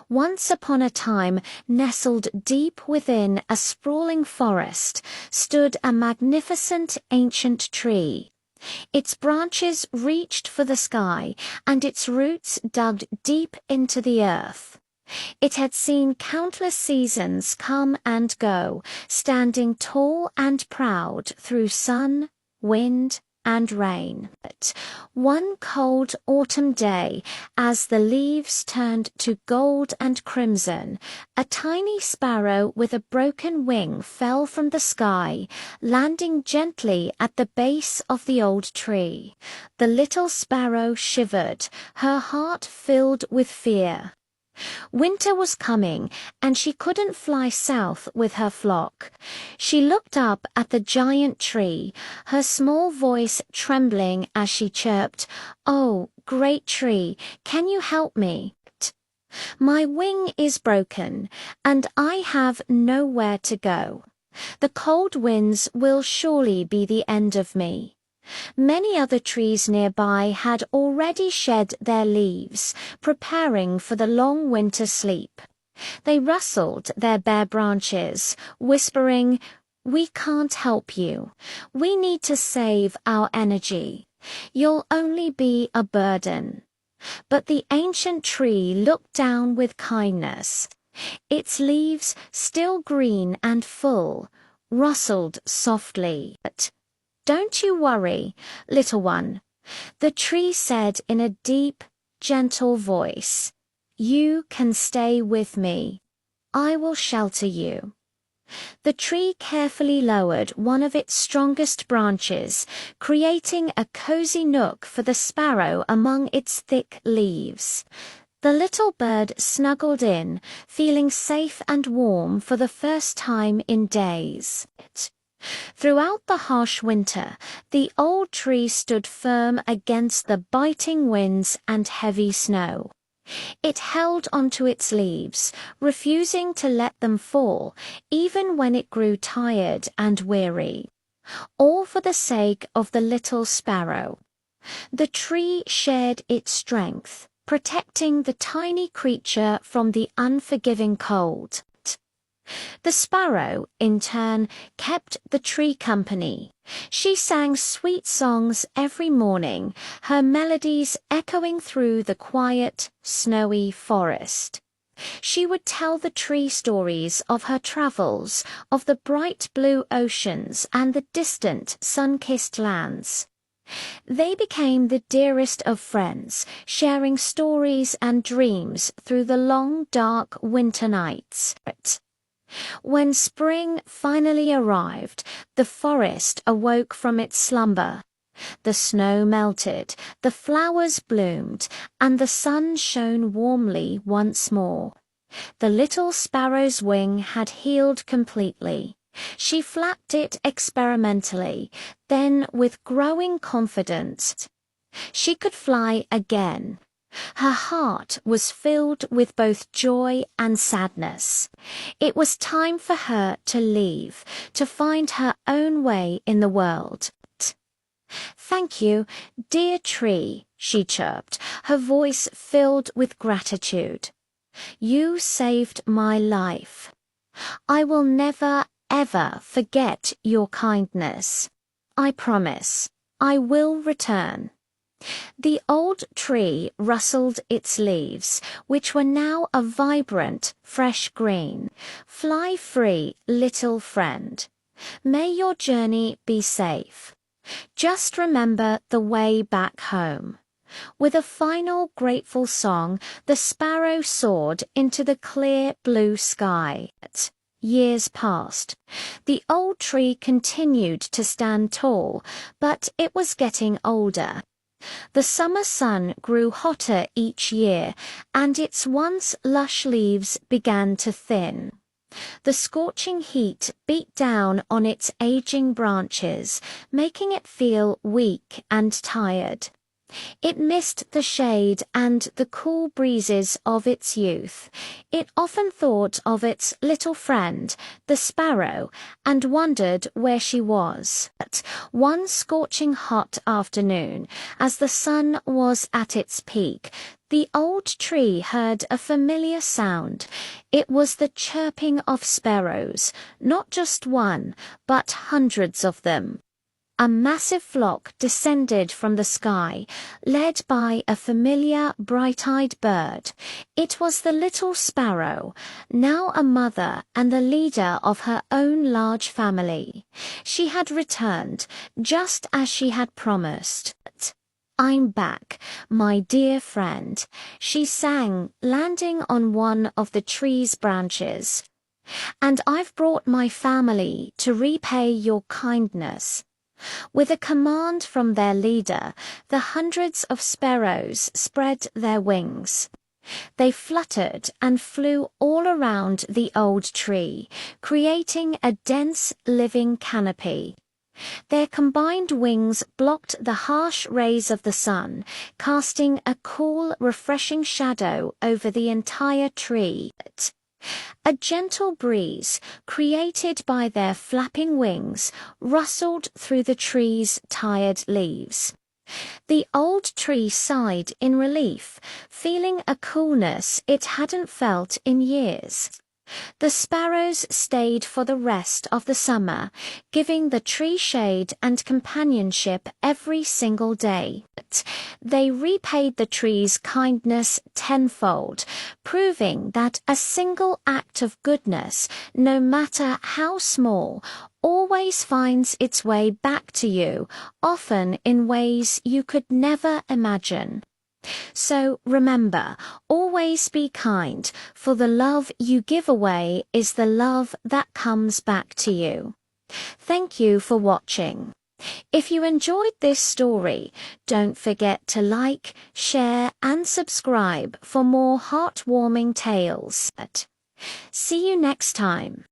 Once upon a time, nestled deep within a sprawling forest, stood a magnificent ancient tree. Its branches reached for the sky, and its roots dug deep into the earth. It had seen countless seasons come and go, standing tall and proud through sun, wind, and rain. But one cold autumn day, as the leaves turned to gold and crimson, a tiny sparrow with a broken wing fell from the sky, landing gently at the base of the old tree. The little sparrow shivered, her heart filled with fear. Winter was coming, and she couldn't fly south with her flock. She looked up at the giant tree, her small voice trembling as she chirped, "Oh, great tree, can you help me? My wing is broken, and I have nowhere to go. The cold winds will surely be the end of me." Many other trees nearby had already shed their leaves, preparing for the long winter sleep. They rustled their bare branches, whispering, "We can't help you. We need to save our energy. You'll only be a burden." But the ancient tree looked down with kindness. Its leaves, still green and full, rustled softly. "Don't you worry, little one," the tree said in a deep, gentle voice. "You can stay with me. I will shelter you." The tree carefully lowered one of its strongest branches, creating a cozy nook for the sparrow among its thick leaves. The little bird snuggled in, feeling safe and warm for the first time in days. Throughout the harsh winter, the old tree stood firm against the biting winds and heavy snow. It held onto its leaves, refusing to let them fall, even when it grew tired and weary. All for the sake of the little sparrow. The tree shared its strength, protecting the tiny creature from the unforgiving cold. The sparrow, in turn, kept the tree company. She sang sweet songs every morning, her melodies echoing through the quiet, snowy forest. She would tell the tree stories of her travels, of the bright blue oceans and the distant sun-kissed lands. They became the dearest of friends, sharing stories and dreams through the long, dark winter nights. When spring finally arrived, the forest awoke from its slumber. The snow melted, the flowers bloomed, and the sun shone warmly once more. The little sparrow's wing had healed completely. She flapped it experimentally, then with growing confidence, she could fly again. Her heart was filled with both joy and sadness. It was time for her to leave, to find her own way in the world. "Thank you, dear tree," she chirped, her voice filled with gratitude. "You saved my life. I will never, ever forget your kindness. I promise, I will return." The old tree rustled its leaves, which were now a vibrant, fresh green. "Fly free, little friend. May your journey be safe. Just remember the way back home." With a final grateful song, the sparrow soared into the clear blue sky. Years passed. The old tree continued to stand tall, but it was getting older. The summer sun grew hotter each year, and its once lush leaves began to thin. The scorching heat beat down on its aging branches, making it feel weak and tired. It missed the shade and the cool breezes of its youth. It often thought of its little friend, the sparrow, and wondered where she was. But one scorching hot afternoon, as the sun was at its peak, The old tree heard a familiar sound. It was the chirping of sparrows, not just one, but hundreds of them. A massive flock descended from the sky, led by a familiar, bright-eyed bird. It was the little sparrow, now a mother and the leader of her own large family. She had returned, just as she had promised. "I'm back, my dear friend," she sang, landing on one of the tree's branches. "And I've brought my family to repay your kindness." With a command from their leader, the hundreds of sparrows spread their wings. They fluttered and flew all around the old tree, creating a dense, living canopy. Their combined wings blocked the harsh rays of the sun, casting a cool, refreshing shadow over the entire tree. A gentle breeze, created by their flapping wings, rustled through the tree's tired leaves. The old tree sighed in relief, feeling a coolness it hadn't felt in years. The sparrows stayed for the rest of the summer, giving the tree shade and companionship every single day. They repaid the tree's kindness tenfold, proving that a single act of goodness, no matter how small, always finds its way back to you, often in ways you could never imagine. So remember, always be kind, for the love you give away is the love that comes back to you. Thank you for watching. If you enjoyed this story, don't forget to like, share and subscribe for more heartwarming tales. See you next time.